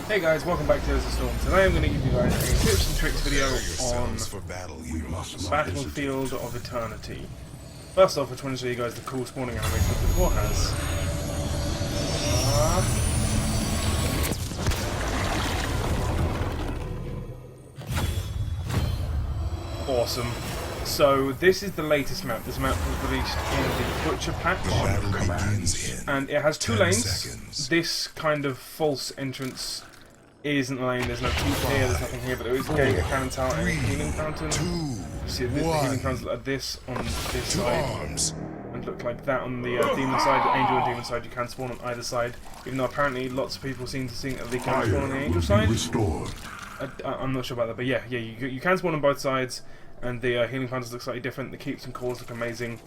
Hey guys, welcome back to the Storm. Today I'm going to give you guys a tips and tricks video on Battlefield of Eternity. First off, I just want to show you guys the cool spawning animation that the core has. Awesome. So this is the latest map. This map was released in the Butcher patch, and it has two lanes. This kind of false entrance isn't a lane. There's no keep here, there's nothing here, but there is a gate, a cannon tower, and a healing fountain. You see the healing fountains look like this on this side, and look like that on the demon side, the angel and demon side. You can spawn on either side, even though apparently lots of people seem to think that they can spawn on the angel side. I'm not sure about that, but yeah, you can spawn on both sides. And the healing fountains look slightly different, the keeps and cores look amazing.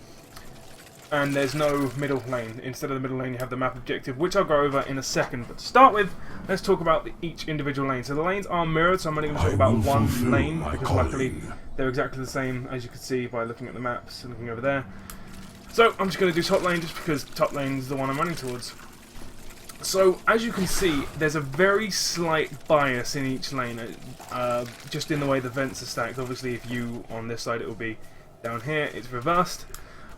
And there's no middle lane. Instead of the middle lane you have the map objective, which I'll go over in a second. But to start with, let's talk about each individual lane. So the lanes are mirrored, so I'm only going to talk about one lane, because luckily they're exactly the same, as you can see by looking at the maps and looking over there. So I'm just going to do top lane, just because top lane is the one I'm running towards. So, as you can see, there's a very slight bias in each lane, just in the way the vents are stacked. Obviously, if you on this side, it will be down here, it's reversed.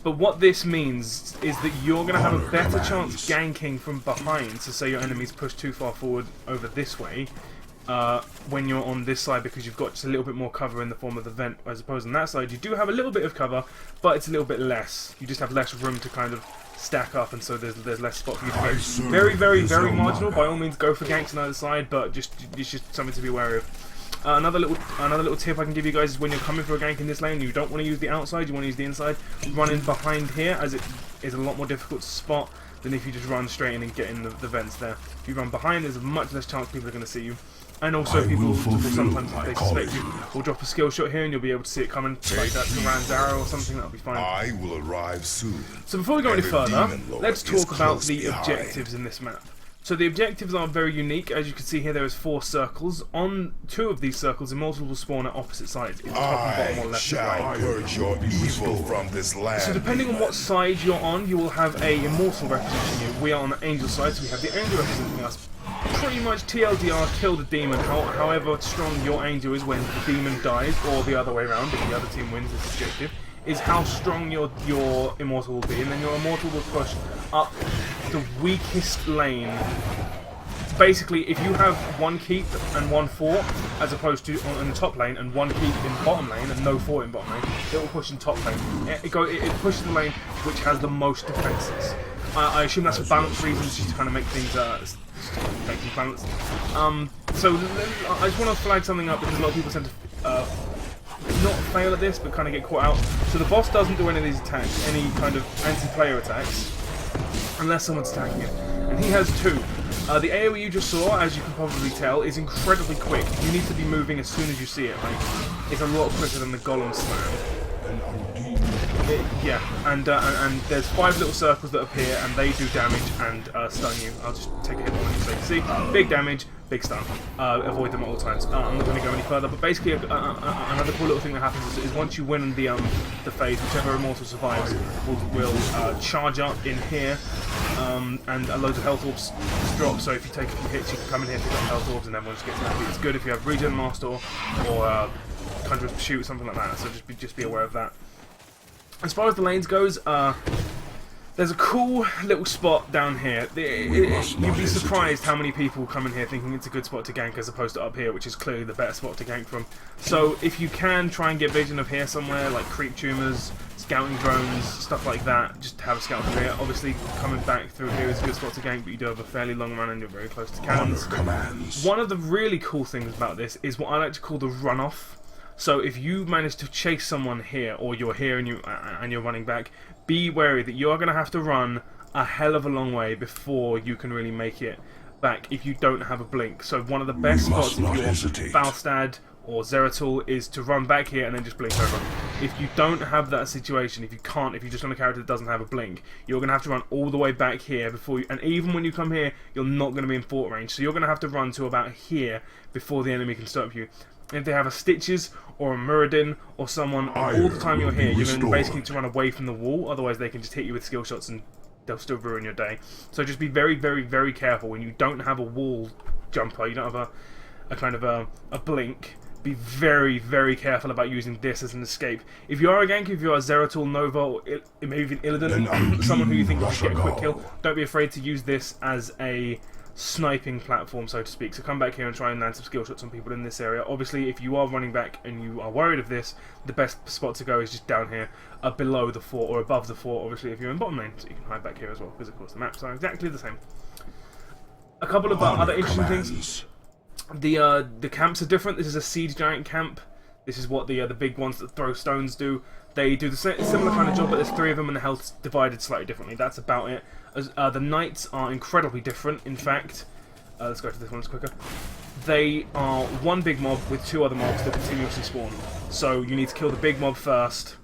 But what this means is that you're going to have a better chance ganking from behind, so say your enemies push too far forward over this way, when you're on this side, because you've got just a little bit more cover in the form of the vent, as opposed on that side. You do have a little bit of cover, but it's a little bit less. You just have less room to kind of stack up, and so there's less spot for you to go. Very marginal. By all means, go for ganks on either side, but it's just something to be wary of. Another little tip I can give you guys is when you're coming for a gank in this lane, you don't want to use the outside, you want to use the inside. Run in behind here, as it is a lot more difficult to spot than if you just run straight in and get in the vents there. If you run behind, there's a much less chance people are going to see you. And also people will sometimes, if they suspect you, will drop a skill shot here and you'll be able to see it coming, like that Turan's arrow or something. That'll be fine. I will arrive soon. So before we go any further, let's talk about the objectives in this map. So the objectives are very unique. As you can see here, there is 4 circles. On 2 of these circles, Immortals will spawn at opposite sides, in the top and bottom or left and right. Purge your evil from this land. So depending on what side you're on, you will have a Immortal representing you. We are on the Angel side, so we have the Angel representing us. Pretty much TLDR, kill the demon. However strong your Angel is when the demon dies, or the other way around, if the other team wins this objective, is how strong your Immortal will be, and then your Immortal will push up the weakest lane. Basically, if you have 1 keep and 1 fort, as opposed to in the top lane, and 1 keep in bottom lane and no fort in bottom lane, it will push in top lane. It pushes the lane which has the most defenses. I assume that's for balance reasons, just to kind of make things balanced. So I just want to flag something up, because a lot of people tend to not fail at this, but kind of get caught out. So the boss doesn't do any of these attacks, any kind of anti-player attacks, unless someone's attacking it. And he has 2. The AoE you just saw, as you can probably tell, is incredibly quick. You need to be moving as soon as you see it. Like, it's a lot quicker than the Golem slam. And there's 5 little circles that appear, and they do damage and stun you. I'll just take a hit on you so you can see. Big damage, big stun. Avoid them at all times. I'm not going to go any further, but basically another cool little thing that happens is once you win the phase, whichever Immortal survives will charge up in here, and loads of health orbs drop. So if you take a few hits, you can come in here, pick up health orbs, and everyone just gets happy. It's good if you have Regen Master or Conjurer's Pursuit, something like that. So just be aware of that. As far as the lanes goes, there's a cool little spot down here. You'd be surprised how many people come in here thinking it's a good spot to gank, as opposed to up here, which is clearly the better spot to gank from. So if you can try and get vision of here somewhere, like creep tumors, scouting drones, stuff like that, just have a scout through here. Obviously, coming back through here is a good spot to gank, but you do have a fairly long run and you're very close to cannons. One of the really cool things about this is what I like to call the runoff. So if you manage to chase someone here, or you're here and you're running back, be wary that you are going to have to run a hell of a long way before you can really make it back if you don't have a blink. So one of the best spots if you're Falstad or Zeratul is to run back here and then just blink over. If you don't have that situation, if you're just on a character that doesn't have a blink, you're going to have to run all the way back here before you, and even when you come here, you're not going to be in fort range. So you're going to have to run to about here before the enemy can stop you. If they have a Stitches or a Muradin or someone, all the time you're here, you're going to basically need to run away from the wall, otherwise they can just hit you with skill shots and they'll still ruin your day. So just be very, very, very careful when you don't have a wall jumper, you don't have a kind of a blink. Be very, very careful about using this as an escape. If you are a gank, if you are Zeratul, Nova, or maybe even Illidan, someone who you think will get a quick kill, don't be afraid to use this as a sniping platform, so to speak. So come back here and try and land some skill shots on people in this area. Obviously, if you are running back and you are worried of this, the best spot to go is just down here, below the fort or above the fort, obviously, if you're in bottom lane. So you can hide back here as well, because of course the maps are exactly the same. A couple of other interesting things. The camps are different. This is a siege giant camp. This is what the big ones that throw stones do. They do the similar kind of job, but there's 3 of them and the health's divided slightly differently. That's about it. The knights are incredibly different, in fact. Let's go to this one quicker. They are one big mob with 2 other mobs that continuously spawn. So you need to kill the big mob first,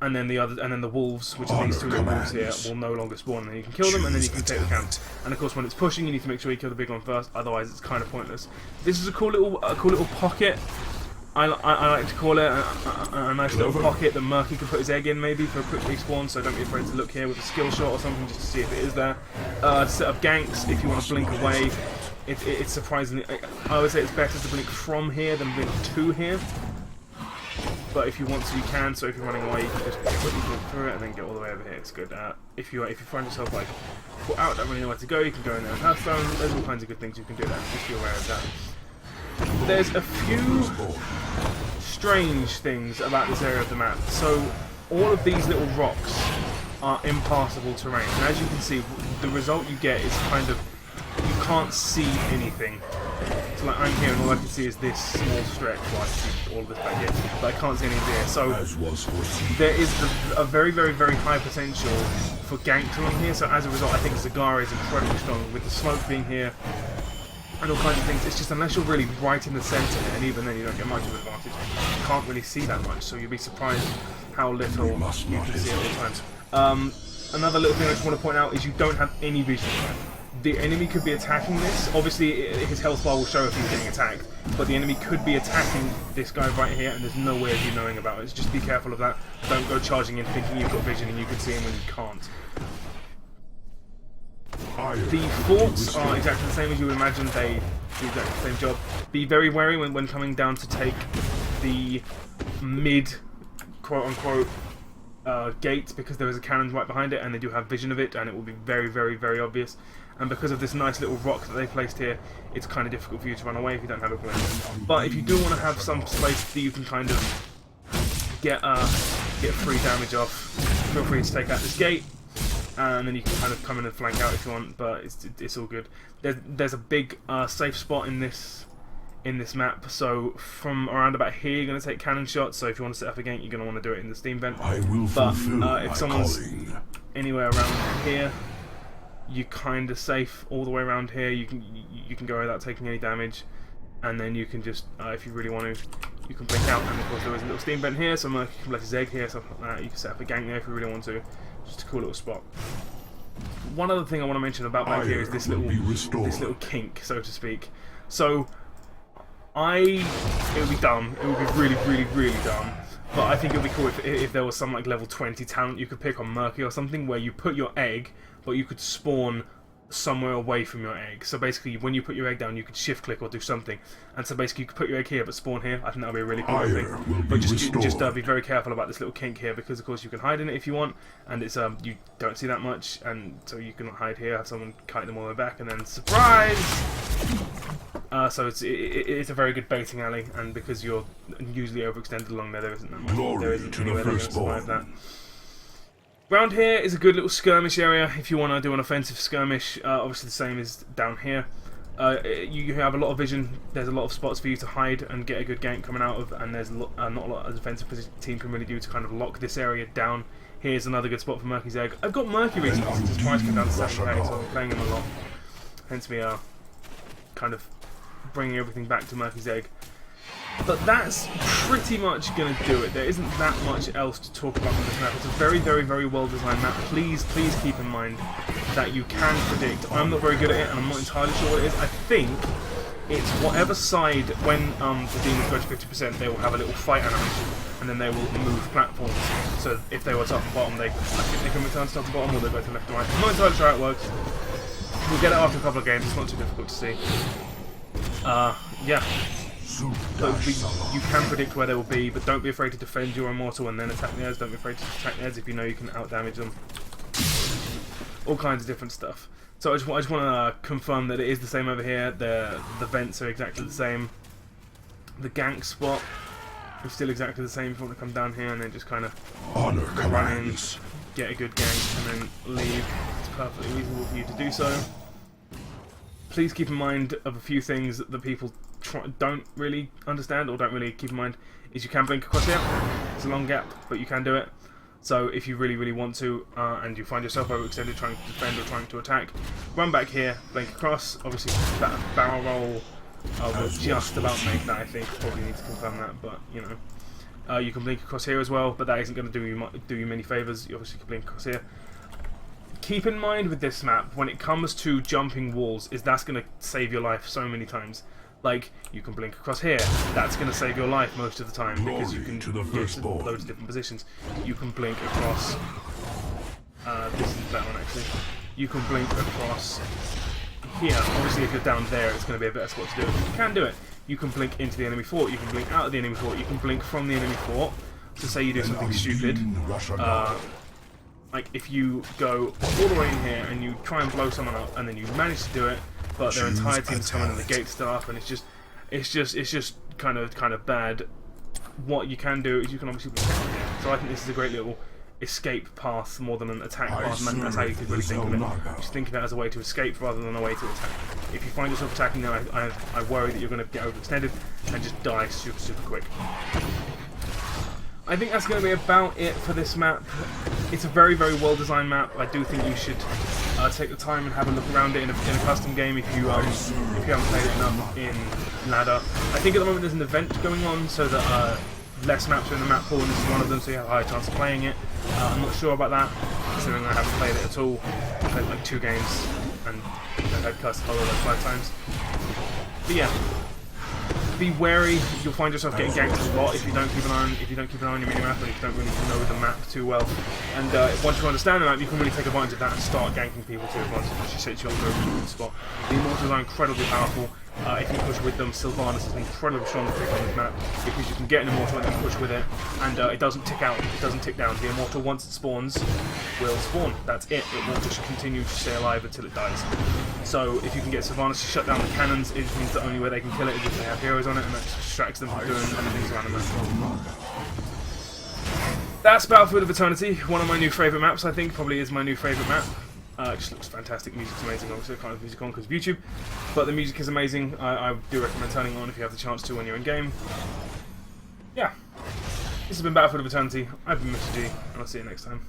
and then the wolves, which are these 2 little wolves here, will no longer spawn. And then you can kill them, and then you can take the camp. And of course, when it's pushing, you need to make sure you kill the big one first. Otherwise, it's kind of pointless. This is a cool little pocket. I like to call it a nice little pocket that Murky can put his egg in, maybe, for a quick respawn, so don't be afraid to look here with a skill shot or something just to see if it is there. To set up ganks, if you want to blink away, it's surprisingly... I would say it's better to blink from here than blink to here. But if you want to, you can, so if you're running away, you can just quickly blink through it and then get all the way over here. It's good. If you find yourself, like, put out, don't really know where to go, you can go in there and Hearthstone. There's all kinds of good things you can do there, just be aware of that. There's a few strange things about this area of the map. So all of these little rocks are impassable terrain, and as you can see, the result you get is kind of, you can't see anything. So like I'm here and all I can see is this small stretch. Well, I see all of this back here, but I can't see anything there. So there is a very, very, very high potential for gank to run here. So as a result, I think Zagara is incredibly strong with the smoke being here and all kinds of things. It's just unless you're really right in the centre, and even then you don't get much of an advantage. You can't really see that much, so you'll be surprised how little you can see at all times. Another little thing I just want to point out is you don't have any vision. The enemy could be attacking this. Obviously, his health bar will show if he's getting attacked, but the enemy could be attacking this guy right here, and there's no way of you knowing about it. So just be careful of that. Don't go charging in thinking you've got vision and you can see him when you can't. The forts are exactly the same as you would imagine. They do exactly the same job. Be very wary when coming down to take the mid, quote-unquote, gate, because there is a cannon right behind it and they do have vision of it, and it will be very, very, very obvious. And because of this nice little rock that they placed here, it's kind of difficult for you to run away if you don't have a plan. But if you do want to have some place that you can kind of get free damage off, feel free to take out this gate, and then you can kind of come in and flank out if you want. But it's all good. There's a big safe spot in this map. So from around about here, you're going to take cannon shots. So if you want to set up a gank, you're going to want to do it in the steam vent. But if someone's anywhere around here, you're kind of safe all the way around here. You can go without taking any damage, and then you can just, if you really want to, you can blink out. And of course there is a little steam vent here, so Murky can place his egg here, something like that. You can set up a gank there if you really want to. Just a cool little spot. One other thing I want to mention about back here is this little kink, so to speak. So it would be dumb. It would be really, really, really dumb. But I think it would be cool if there was some like level 20 talent you could pick on Murky or something, where you put your egg, but you could spawn somewhere away from your egg. So basically, when you put your egg down, you could shift click or do something. And so basically, you could put your egg here, but spawn here. I think that would be a really cool thing. But just be very careful about this little kink here, because of course you can hide in it if you want, and it's you don't see that much, and so you can hide here, have someone kite them all the way back, and then surprise. So it's a very good baiting alley, and because you're usually overextended along there isn't that much. There isn't anywhere that can survive that. Round here is a good little skirmish area if you want to do an offensive skirmish. Obviously the same as down here. You have a lot of vision. There's a lot of spots for you to hide and get a good gank coming out of, and there's not a lot a defensive team can really do to kind of lock this area down. Here's another good spot for Murky's egg. I've got Murky recently since his price came down to 7k, so I'm playing him a lot. Hence me kind of bringing everything back to Murky's egg. But that's pretty much going to do it. There isn't that much else to talk about on this map. It's a very, very, very well designed map. Please keep in mind that you can predict. I'm not very good at it, and I'm not entirely sure what it is. I think it's whatever side, when the demons go to 50%, they will have a little fight animation. and then they will move platforms. So if they were top and bottom, I think they can return to top and bottom, or they go to left and right. I'm not entirely sure how it works. We'll get it after a couple of games. It's not too difficult to see. Yeah. But you can predict where they will be, but don't be afraid to defend your immortal and then attack theirs. Don't be afraid to attack theirs if you know you can out-damage them. All kinds of different stuff. So I just want to confirm that it is the same over here. The vents are exactly the same. The gank spot is still exactly the same. If you want to come down here and then just kind of run in, get a good gank, and then leave, it's perfectly reasonable for you to do so. Please keep in mind of a few things that people don't really understand or don't really keep in mind. Is you can blink across here. It's a long gap, but you can do it. So if you really want to, and you find yourself overextended trying to defend or trying to attack, run back here, blink across. Obviously that barrel roll will just about make that, I think. Probably need to confirm that, but you know. You can blink across here as well, but that isn't going to do you many favours. You obviously can blink across here. Keep in mind with this map, when it comes to jumping walls, that's going to save your life so many times. Like, you can blink across here. That's going to save your life most of the time because you can get to loads of different positions. You can blink across. This is that one actually. You can blink across here. Obviously, if you're down there, it's going to be a better spot to do it. But you can do it. You can blink into the enemy fort. You can blink out of the enemy fort. You can blink from the enemy fort. So say you do something stupid. Like if you go all the way in here and you try and blow someone up, and then you manage to do it, but their entire team's coming and the gate's still up, and it's just kind of bad. What you can do is you can obviously blink out here. So I think this is a great little escape path more than an attack path, and that's how you could really think of it. Just think of it as a way to escape rather than a way to attack. If you find yourself attacking now, I worry that you're going to get overextended and just die super quick. I think that's going to be about it for this map. It's a very well designed map. I do think you should take the time and have a look around it in a custom game if you haven't played it enough in ladder. I think at the moment there's an event going on, so that less maps are in the map pool, and this is one of them, so you have a higher chance of playing it. I'm not sure about that, considering I haven't played it at all. I played like 2 games and I've had custom follow like 5 times. But yeah. Be wary. You'll find yourself getting ganked a lot if you don't keep an eye on your minimap, and if you don't really know the map too well. And once you understand the map, you can really take advantage of that and start ganking people too. Once she sets you up to a really good spot. The immortals are incredibly powerful. If you push with them, Sylvanas is an incredibly strong pick on this map because you can get an immortal and then push with it, and it doesn't tick out, it doesn't tick down. The immortal, once it spawns, will spawn. That's it. It will just continue to stay alive until it dies. So if you can get Sylvanas to shut down the cannons, it means the only way they can kill it is if they have heroes on it, and that distracts them from doing other things around the map. That's Battlefield of Eternity, one of my new favourite maps. I think probably is my new favourite map. It just looks fantastic. Music's amazing. Obviously, I can't have music on because of YouTube, but the music is amazing. I do recommend turning it on if you have the chance to when you're in game. Yeah, this has been Battlefield of Eternity. I've been Mr. G, and I'll see you next time.